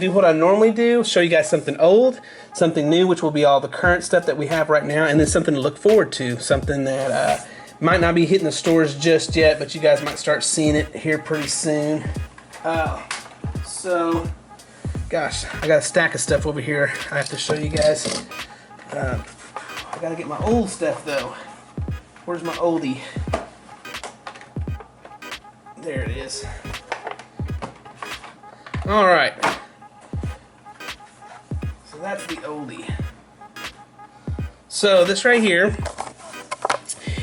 do what I normally do, show you guys something old, something new, which will be all the current stuff that we have right now, and then something to look forward to, something that might not be hitting the stores just yet, but you guys might start seeing it here pretty soon. So, gosh, I got a stack of stuff over here I have to show you guys. I gotta get my old stuff though. Where's my oldie? There it is. All right. So that's the oldie. So this right here,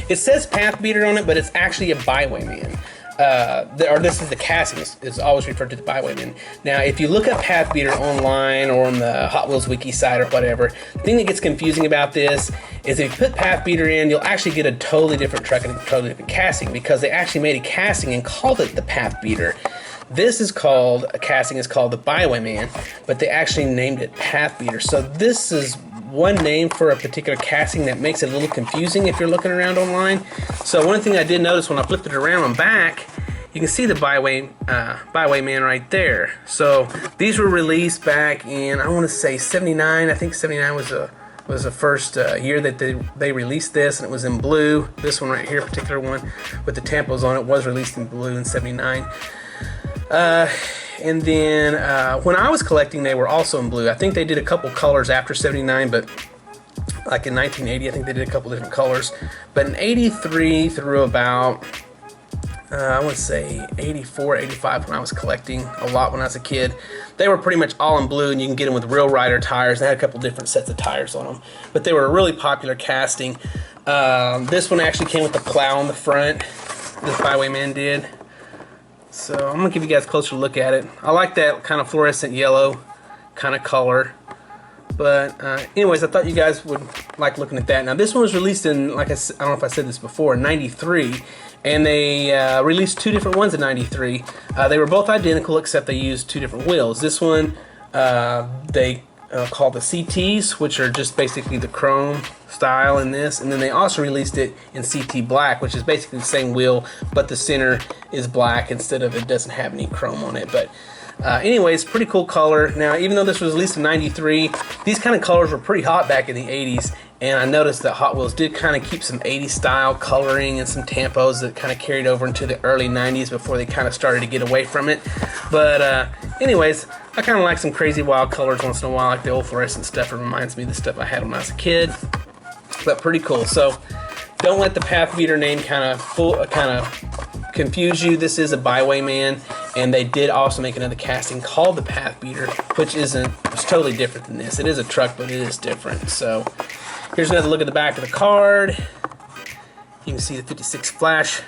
it says Path Beater on it, but it's actually a Byway Man. Or this is the casting. It's always referred to the Byway Man. Now, if you look up Path Beater online or on the Hot Wheels Wiki site or whatever, the thing that gets confusing about this is if you put Path Beater in, you'll actually get a totally different truck and a totally different casting, because they actually made a casting and called it the Path Beater. This is called, a casting is called the Byway Man, but they actually named it Path Beater. So this is one name for a particular casting that makes it a little confusing if you're looking around online. So one thing I did notice when I flipped it around and back, you can see the Byway Man right there. So these were released back in, I want to say 79. I think 79 was the first year that they released this, and it was in blue. This one right here, particular one with the tampos on it, was released in blue in 79. And then when I was collecting, they were also in blue. I think they did a couple colors after 79, but like in 1980, I think they did a couple different colors. But in 83 through about, I want to say 84, 85, when I was collecting a lot when I was a kid, they were pretty much all in blue, and you can get them with Real Rider tires. They had a couple different sets of tires on them, but they were a really popular casting. This one actually came with the plow on the front. This Byway Man did. So I'm going to give you guys a closer look at it. I like that kind of fluorescent yellow kind of color. But anyways, I thought you guys would like looking at that. Now this one was released in, like I don't know if I said this before, in 93. And they released two different ones in 93. They were both identical except they used two different wheels. This one they called the CTs, which are just basically the chrome style in this, and then they also released it in CT black, which is basically the same wheel, but the center is black instead of, it doesn't have any chrome on it. But anyways, pretty cool color. Now, even though this was released in 93, these kind of colors were pretty hot back in the 80s, and I noticed that Hot Wheels did kind of keep some 80s style coloring and some tampos that kind of carried over into the early 90s before they kind of started to get away from it. But anyways, I kind of like some crazy wild colors once in a while, like the old fluorescent stuff. It reminds me of the stuff I had when I was a kid. But pretty cool. So don't let the Path Beater name kind of confuse you. This is a Byway Man, and they did also make another casting called the Path Beater, which it's totally different than this. It is a truck, but it is different. So here's another look at the back of the card. You can see the 56 Flash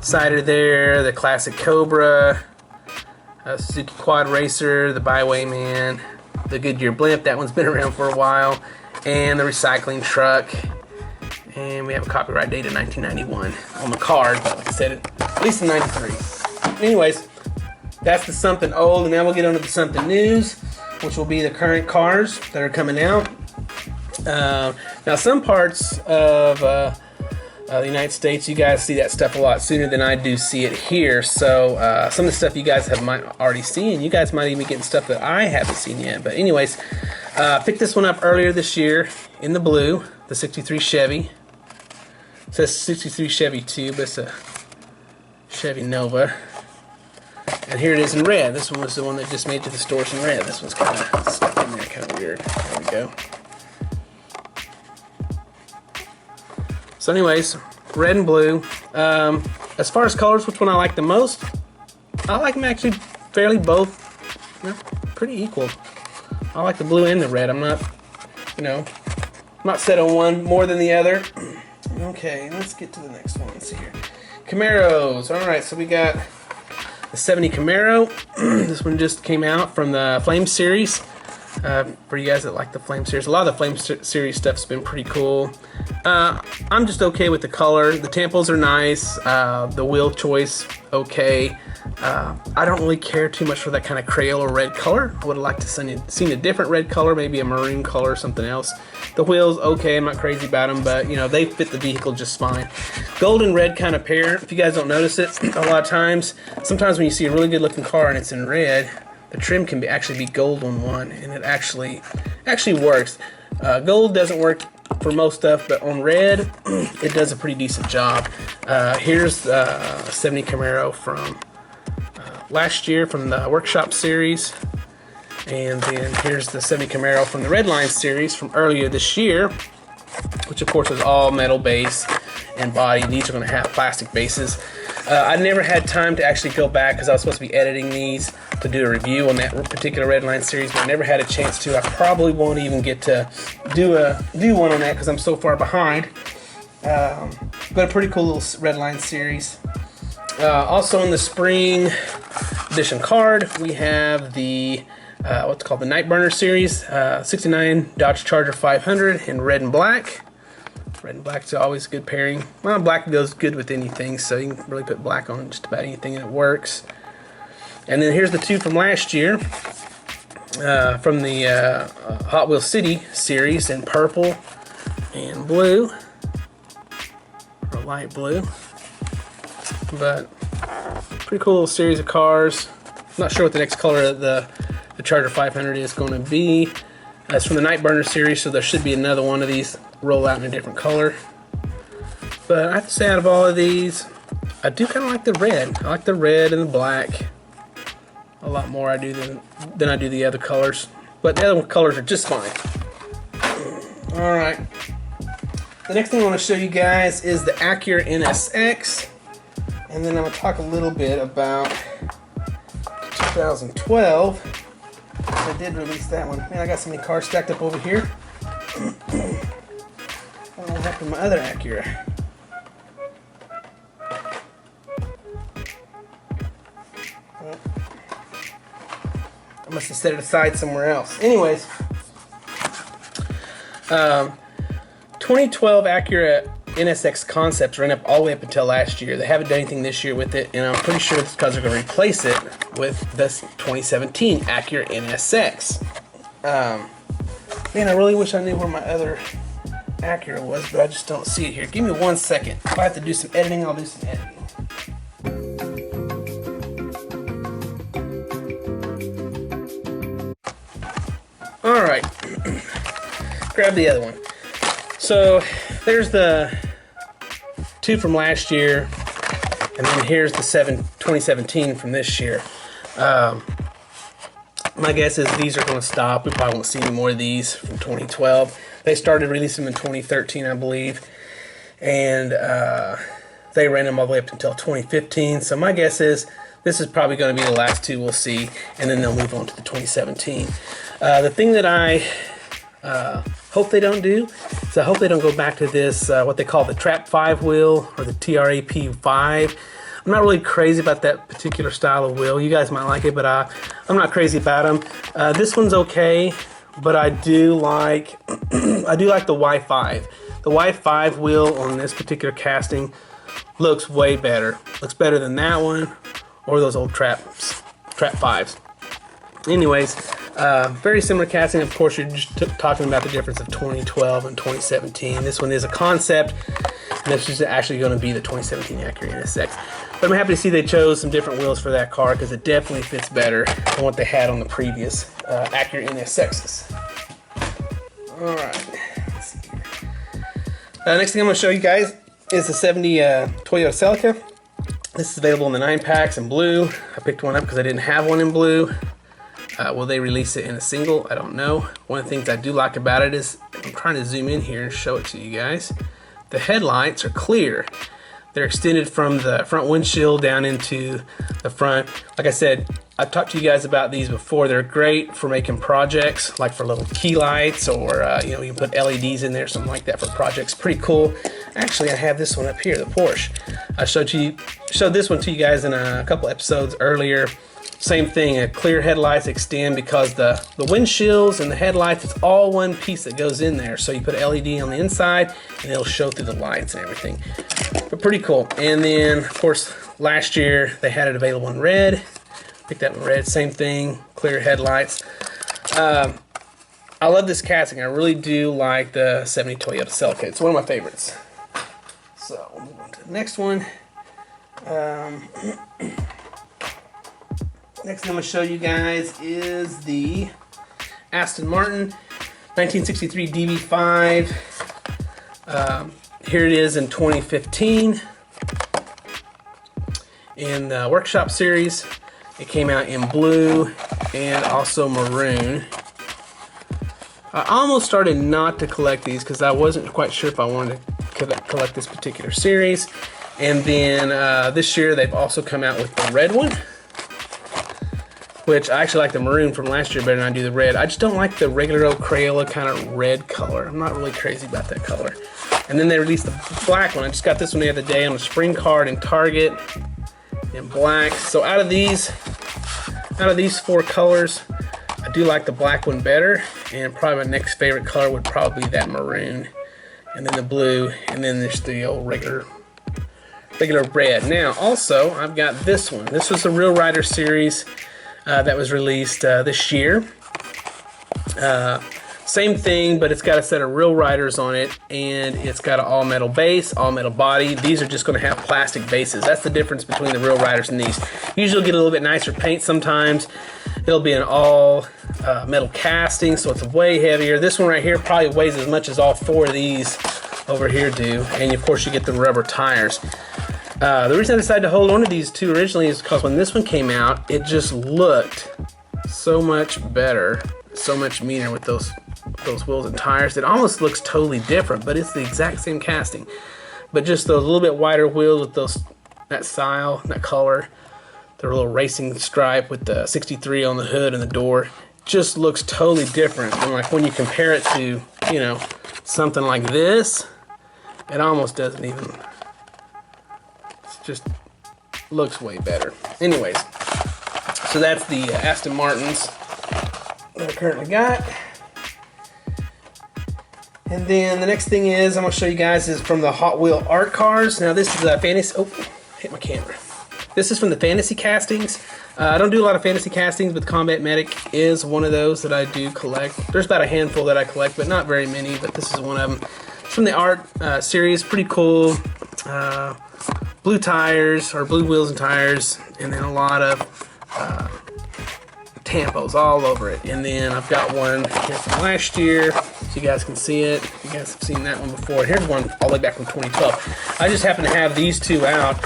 Cider there, the classic Cobra, Suzuki Quad Racer, the Byway Man, the Goodyear Blimp. That one's been around for a while. And the recycling truck, and we have a copyright date of 1991 on the card, but like I said, at least in 93. Anyways, that's the something old, and now we'll get on to the something news, which will be the current cars that are coming out. Now, some parts of the United States, you guys see that stuff a lot sooner than I do see it here. So some of the stuff you guys might already seen, you guys might even be getting stuff that I haven't seen yet. But anyways, picked this one up earlier this year in the blue, the 63 Chevy. It says 63 Chevy too, but it's a Chevy Nova. And here it is in red. This one was the one that just made it to the stores in red. This one's kind of stuck in there, kind of weird. There we go. So anyways, red and blue. As far as colors, which one I like the most? I like them actually fairly both, pretty equal. I like the blue and the red. I'm not, I'm not set on one more than the other. Okay, let's get to the next one. Let's see here. Camaros. All right, so we got the 70 Camaro. This one just came out from the Flame series. For you guys that like the Flame series, a lot of the Flame series stuff's been pretty cool. I'm just okay with the color. The tampos are nice. The wheel choice, okay. I don't really care too much for that kind of Crayola red color. I would have liked to seen a different red color, maybe a maroon color or something else. The wheels, okay, I'm not crazy about them, but they fit the vehicle just fine. Gold and red kind of pair. If you guys don't notice it, a lot of times, sometimes when you see a really good looking car and it's in red, the trim can actually be gold on one, and it actually works. Gold doesn't work for most stuff, but on red, it does a pretty decent job. Here's a 70 Camaro from last year from the Workshop series, and then here's the 70 Camaro from the Redline series from earlier this year, which of course was all metal base and body. These are going to have plastic bases. I never had time to actually go back because I was supposed to be editing these to do a review on that particular Redline series, but I never had a chance to. I probably won't even get to do one on that because I'm so far behind. But a pretty cool little Redline series. Also in the spring edition card, we have the what's called the Night Burner series, 69 Dodge Charger 500 in red and black. Red and black is always a good pairing. Well, black goes good with anything, so you can really put black on just about anything and it works. And then here's the two from last year, from the Hot Wheels City series in purple and blue, or light blue. But pretty cool little series of cars. I'm not sure what the next color of the Charger 500 is going to be. It's from the Night Burner series, so there should be another one of these roll out in a different color. But I have to say, out of all of these, I do kind of like the red. I like the red and the black a lot more I do than I do the other colors. But the other colors are just fine. Alright. The next thing I want to show you guys is the Acura NSX. And then I'm going to talk a little bit about 2012. I did release that one. Man, I got so many cars stacked up over here. I don't know what happened to my other Acura. I must have set it aside somewhere else. Anyways, 2012 Acura NSX Concepts ran up all the way up until last year. They haven't done anything this year with it, and I'm pretty sure it's because they're going to replace it with this 2017 Acura NSX. Man, I really wish I knew where my other Acura was, but I just don't see it here. Give me 1 second. If I have to do some editing, I'll do some editing. Alright, grab the other one. So there's the two from last year, and then here's the 2017 from this year. My guess is these are going to stop. We probably won't see any more of these from 2012. They started releasing them in 2013, I believe, and they ran them all the way up until 2015. So my guess is this is probably going to be the last two we'll see, and then they'll move on to the 2017. The thing that I hope they don't do is I hope they don't go back to this, what they call the Trap 5 wheel, or the TRAP 5. I'm not really crazy about that particular style of wheel. You guys might like it, but I'm not crazy about them. This one's okay, but I do like I do like the Y5. The Y5 wheel on this particular casting looks way better. Looks better than that one or those old Trap 5s. Anyways, very similar casting. Of course, you're just talking about the difference of 2012 and 2017. This one is a concept, and this is actually going to be the 2017 Acura NSX. But I'm happy to see they chose some different wheels for that car because it definitely fits better than what they had on the previous Acura NSXs. Alright, let's see here. Next thing I'm going to show you guys is the 70 Toyota Celica. This is available in the 9-packs in blue. I picked one up because I didn't have one in blue. Will they release it in a single? I don't know. One of the things I do like about it is, I'm trying to zoom in here and show it to you guys. The headlights are clear. They're extended from the front windshield down into the front. Like I said, I've talked to you guys about these before. They're great for making projects, like for little key lights, or you can put LEDs in there, something like that for projects. Pretty cool. Actually, I have this one up here, the Porsche. I showed this one to you guys in a couple episodes earlier. Same thing, clear headlights extend because the windshields and the headlights, it's all one piece that goes in there. So you put an LED on the inside and it'll show through the lights and everything. But pretty cool. And then, of course, last year they had it available in red. Picked that in red, same thing, clear headlights. I love this casting. I really do like the 70 Toyota Celica. It's one of my favorites. So we'll move on to the next one. Next thing I'm going to show you guys is the Aston Martin 1963 DB5. Here it is in 2015 in the Workshop series. It came out in blue and also maroon. I almost started not to collect these because I wasn't quite sure if I wanted to collect this particular series. And then this year they've also come out with the red one, which I actually like the maroon from last year better than I do the red. I just don't like the regular old Crayola kind of red color. I'm not really crazy about that color. And then they released the black one. I just got this one the other day on a spring card in Target in black. So out of these 4 colors, I do like the black one better, and probably my next favorite color would probably be that maroon, and then the blue, and then there's the old regular red. Now also I've got this one. This was the Real Rider series that was released this year. Same thing, but it's got a set of Real Riders on it, and it's got an all-metal base, all-metal body. These are just going to have plastic bases. That's the difference between the Real Riders and these. Usually get a little bit nicer paint sometimes. It'll be an all metal casting, so it's way heavier. This one right here probably weighs as much as all 4 of these over here do, and of course you get the rubber tires. The reason I decided to hold on to these 2 originally is because when this one came out, it just looked so much better, so much meaner with those wheels and tires. It almost looks totally different, but it's the exact same casting. But just those little bit wider wheels with that style, that color, the little racing stripe with the 63 on the hood and the door, just looks totally different. And like when you compare it to, you know, something like this, it almost doesn't even. It just looks way better. Anyways, so that's the Aston Martins that I currently got. And then the next thing is I'm going to show you guys is from the Hot Wheel art cars. Now this is a fantasy. Oh, hit my camera. This is from the fantasy castings. I don't do a lot of fantasy castings, but the Combat Medic is one of those that I do collect. There's about a handful that I collect, but not very many. But this is one of them. It's from the art series. Pretty cool. Blue tires, or blue wheels and tires, and then a lot of tampos all over it. And then I've got one here from last year, so you guys can see it. You guys have seen that one before. Here's one all the way back from 2012. I just happen to have these 2 out.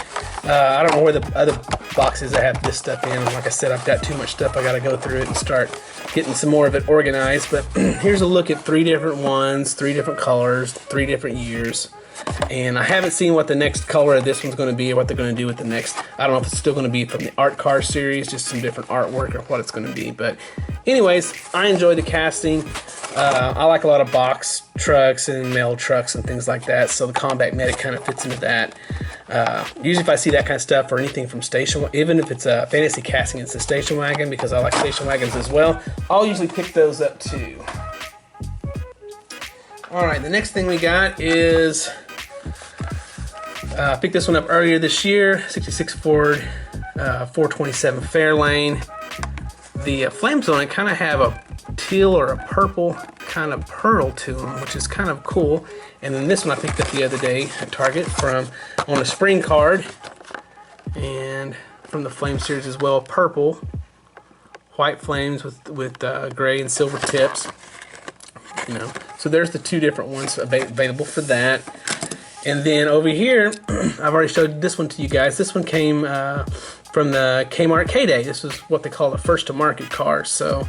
I don't know where the other boxes I have this stuff in. Like I said, I've got too much stuff. I got to go through it and start getting some more of it organized. But here's a look at 3 different ones, 3 different colors, 3 different years. And I haven't seen what the next color of this one's going to be, or what they're going to do with the next. I don't know if it's still going to be from the art car series, just some different artwork, or what it's going to be. But anyways, I enjoy the casting. I like a lot of box trucks and mail trucks and things like that, so the Combat Medic kind of fits into that. Usually if I see that kind of stuff, or anything from station, even if it's a fantasy casting, it's a station wagon, because I like station wagons as well, I'll usually pick those up too. Alright, the next thing we got is, I picked this one up earlier this year, 66 Ford 427 Fairlane. The flames on it kind of have a teal or a purple kind of pearl to them, which is kind of cool. And then this one I picked up the other day at Target on a spring card, and from the Flame series as well, purple, white flames with gray and silver tips. You know, so there's the 2 different ones available for that. And then over here, I've already showed this one to you guys. This one came from the Kmart K-Day. This was what they call the first to market car. So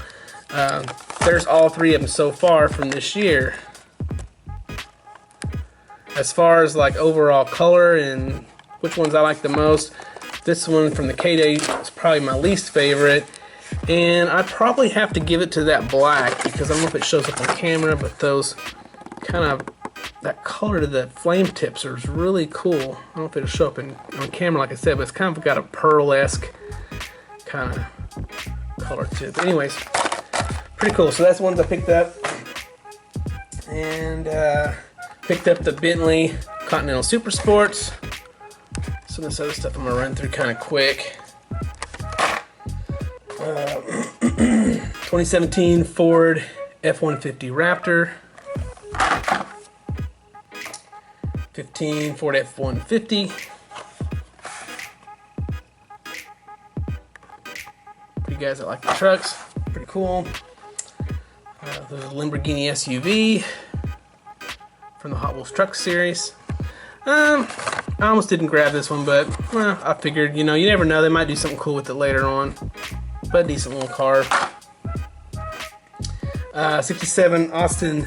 there's all 3 of them so far from this year. As far as like overall color and which ones I like the most, this one from the K-Day is probably my least favorite. And I probably have to give it to that black, because I don't know if it shows up on camera, but those kind of, that color to the flame tips are really cool. I don't know if it'll show up on camera, like I said, but it's kind of got a pearl-esque kind of color to it. But anyways, pretty cool. So that's the ones I picked up. And picked up the Bentley Continental Super Sports. Some of this other stuff I'm going to run through kind of quick. 2017 Ford F-150 Raptor. 15 Ford F-150. guys that like the trucks. Pretty cool. The Lynbrook Guinea SUV from the Hot Wheels Truck Series. I almost didn't grab this one, but I figured, you know, you never know, they might do something cool with it later on. But decent little car. 67 Austin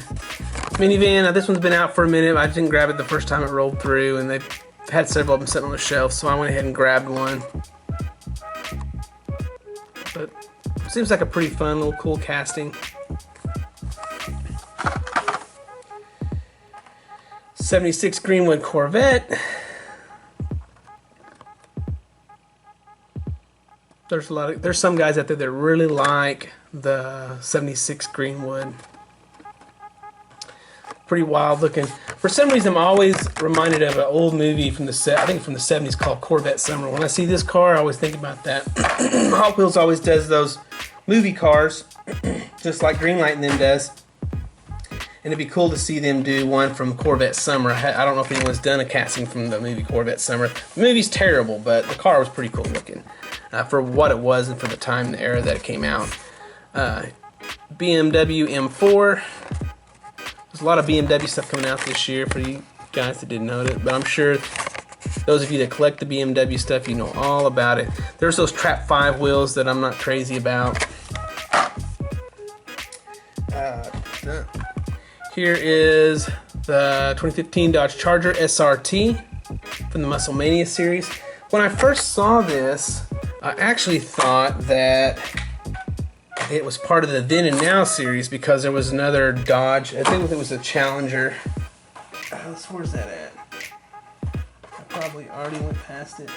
minivan. Now this one's been out for a minute. I didn't grab it the first time it rolled through, and they've had several of them sitting on the shelf, so I went ahead and grabbed one. But it seems like a pretty fun little cool casting. 76 Greenwood Corvette. There's some guys out there that really like the 76 Greenwood. Pretty wild looking. For some reason, I'm always reminded of an old movie from the from the 70s called Corvette Summer. When I see this car, I always think about that. Hot Wheels always does those movie cars, just like Greenlight and them does. And it'd be cool to see them do one from Corvette Summer. I don't know if anyone's done a casting from the movie Corvette Summer. The movie's terrible, but the car was pretty cool looking for what it was and for the time and the era that it came out. BMW M4. There's a lot of BMW stuff coming out this year for you guys that didn't know it, but I'm sure those of you that collect the BMW stuff, you know all about it. There's those Trap 5 wheels that I'm not crazy about. Here is the 2015 Dodge Charger SRT from the Muscle Mania series. When I first saw this, I actually thought that it was part of the Then and Now series because there was another Dodge. I think it was a Challenger. Where's that at? I probably already went past it.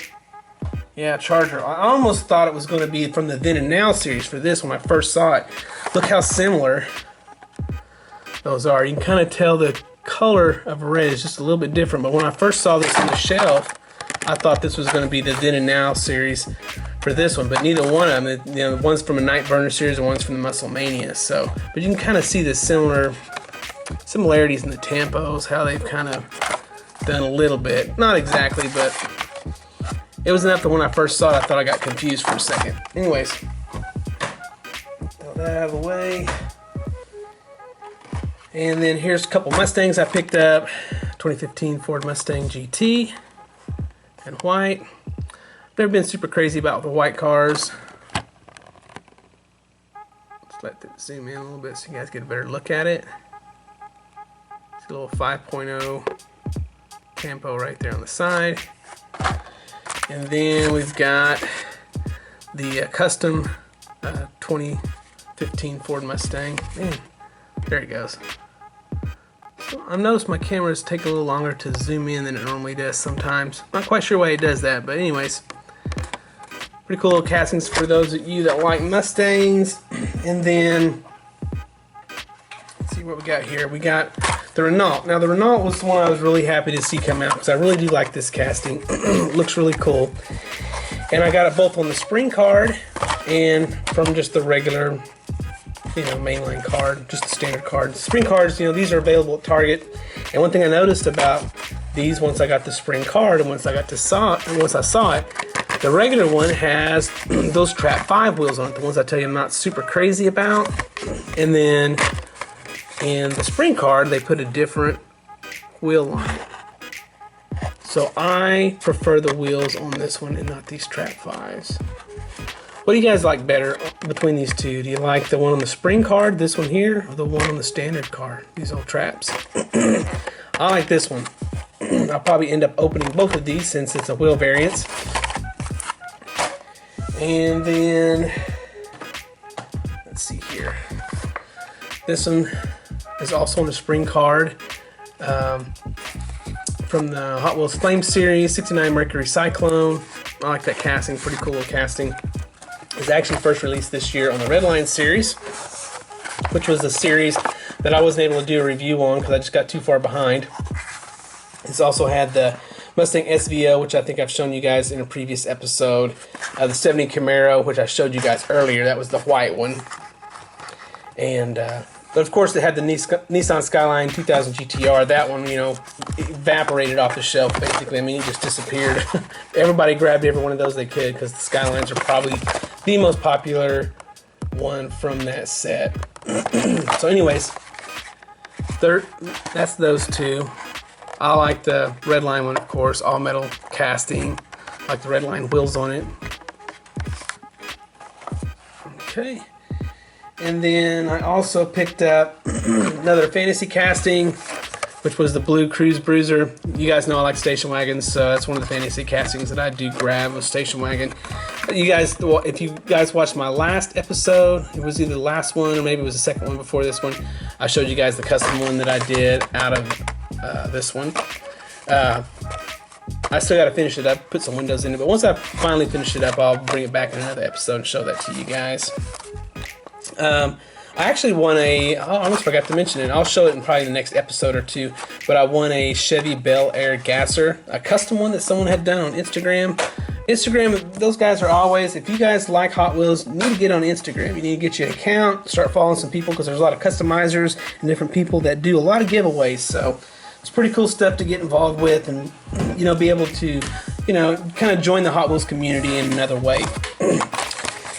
Yeah, Charger. I almost thought it was going to be from the Then and Now series for this when I first saw it. Look how similar those are. You can kind of tell the color of red is just a little bit different, but when I first saw this on the shelf, I thought this was going to be the Then and Now series for this one, but neither one of them, you know, one's from a Night Burner series and one's from the Muscle Mania. So, but you can kind of see the similarities in the tempos, how they've kind of done a little bit, not exactly, but it was enough that when I first saw it, I thought I got confused for a second. Anyways, throw that out of the way. And then here's a couple Mustangs I picked up. 2015 Ford Mustang GT in white. Never been super crazy about the white cars. Let's let it zoom in a little bit so you guys get a better look at it. It's a little 5.0 tempo right there on the side. And then we've got the custom 2015 Ford Mustang. Man, there it goes. So I've noticed my cameras take a little longer to zoom in than it normally does sometimes. Not quite sure why it does that, but anyways. Pretty cool little castings for those of you that like Mustangs. And then, let's see what we got here. We got the Renault. Now the Renault was the one I was really happy to see come out because I really do like this casting. Looks really cool. And I got it both on the spring card and from just the regular, you know, mainline card, just the standard card. Spring cards, you know, these are available at Target. And one thing I noticed about these, once I got the spring card and once I saw it, the regular one has those Trap 5 wheels on it, the ones I tell you I'm not super crazy about. And then in the spring card, they put a different wheel on it. So I prefer the wheels on this one and not these Trap 5s. What do you guys like better between these two? Do you like the one on the spring card, this one here, or the one on the standard card, these old Traps? I like this one. I'll probably end up opening both of these since it's a wheel variance. And then, let's see here. This one is also on the spring card from the Hot Wheels Flame series, 69 Mercury Cyclone. I like that casting, pretty cool little casting. It was actually first released this year on the Redline series, which was a series that I wasn't able to do a review on because I just got too far behind. It's also had the Mustang SVO, which I think I've shown you guys in a previous episode. The 70 Camaro, which I showed you guys earlier. That was the white one. And but of course, they had the Nissan Skyline 2000 GTR. That one, you know, evaporated off the shelf, basically. I mean, it just disappeared. Everybody grabbed every one of those they could because the Skylines are probably the most popular one from that set. So anyways, that's those two. I like the red line one, of course, all metal casting. I like the red line wheels on it. Okay. And then I also picked up another fantasy casting, which was the blue Cruise Bruiser. You guys know I like station wagons, so that's one of the fantasy castings that I do grab, a station wagon. You guys, if you guys watched my last episode, it was either the last one or maybe it was the second one before this one, I showed you guys the custom one that I did out of this one. I still got to finish it up, put some windows in it, but once I finally finish it up, I'll bring it back in another episode and show that to you guys. I actually won I almost forgot to mention it. I'll show it in probably the next episode or two, but I won a Chevy Bel Air Gasser, a custom one that someone had done on Instagram. Those guys are always, if you guys like Hot Wheels, you need to get on Instagram. You need to get your account, start following some people, because there's a lot of customizers and different people that do a lot of giveaways, so it's pretty cool stuff to get involved with and, you know, be able to, you know, kind of join the Hot Wheels community in another way.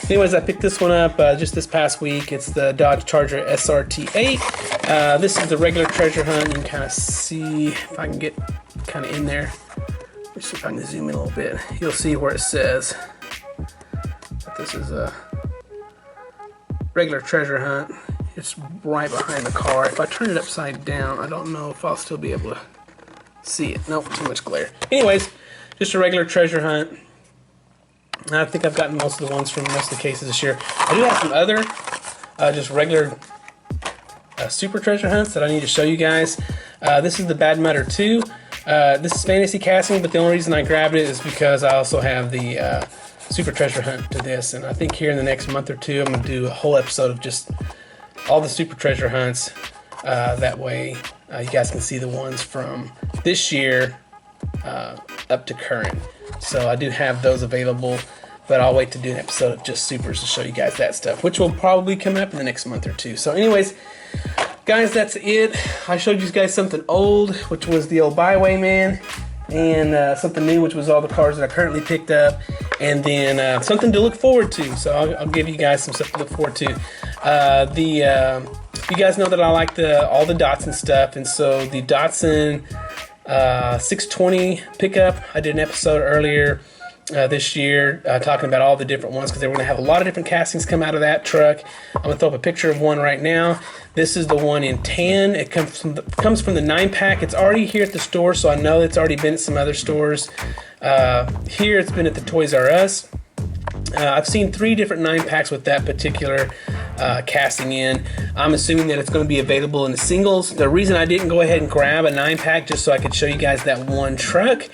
Anyways, I picked this one up just this past week. It's the Dodge Charger SRT 8. This is the regular treasure hunt. You can kind of see if I can get kind of in there. Let me see if I can zoom in a little bit. You'll see where it says that this is a regular treasure hunt. It's right behind the car. If I turn it upside down, I don't know if I'll still be able to see it. Nope, too much glare. Anyways, just a regular treasure hunt. I think I've gotten most of the ones from most of the cases this year. I do have some other just regular super treasure hunts that I need to show you guys. This is the Bad Mutter 2. This is fantasy casting, but the only reason I grabbed it is because I also have the super treasure hunt to this. And I think here in the next month or two, I'm going to do a whole episode of just all the super treasure hunts. That way you guys can see the ones from this year up to current. So I do have those available, but I'll wait to do an episode of just supers to show you guys that stuff, which will probably come up in the next month or two. So anyways, guys, that's it. I showed you guys something old, which was the old Byway Man, and something new, which was all the cars that I currently picked up, and then something to look forward to. So I'll give you guys some stuff to look forward to. You guys know that I like all the Datsun stuff, and so the Datsun 620 pickup, I did an episode earlier this year talking about all the different ones, because they were going to have a lot of different castings come out of that truck. I'm going to throw up a picture of one right now. This is the one in tan. It comes from the 9-pack. It's already here at the store, so I know it's already been at some other stores. Here it's been at the Toys R Us. I've seen 3 different 9-packs with that particular casting in. I'm assuming that it's going to be available in the singles. The reason I didn't go ahead and grab a 9-pack just so I could show you guys that one truck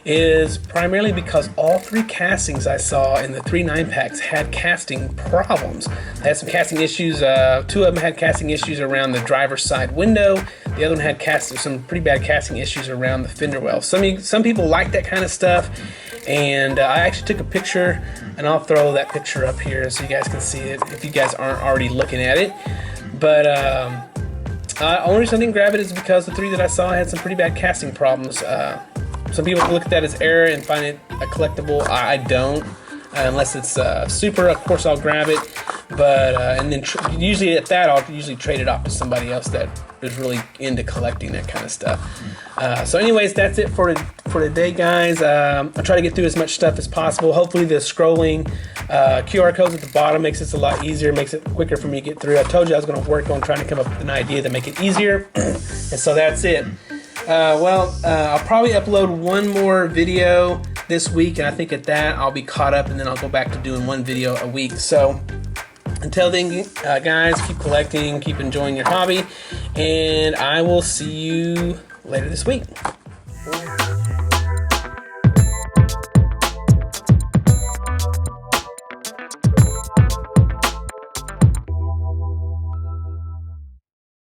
is primarily because all 3 castings I saw in the 3 9-packs had casting problems. I had some casting issues. 2 of them had casting issues around the driver's side window. The other one had some pretty bad casting issues around the fender well. Some people like that kind of stuff, and I actually took a picture, and I'll throw that picture up here so you guys can see it if you guys aren't already looking at it. But only reason I didn't grab it is because the 3 that I saw had some pretty bad casting problems. Some people look at that as error and find it a collectible. I don't, unless it's super. Of course, I'll grab it, but and then usually at that, I'll usually trade it off to somebody else that is really into collecting that kind of stuff. So, anyways, that's it for today, guys. I'll try to get through as much stuff as possible. Hopefully, the scrolling QR codes at the bottom makes this a lot easier, makes it quicker for me to get through. I told you I was going to work on trying to come up with an idea to make it easier, and so that's it. I'll probably upload one more video this week, and I think at that I'll be caught up, and then I'll go back to doing 1 video a week. So until then, guys, keep collecting, keep enjoying your hobby, and I will see you later this week.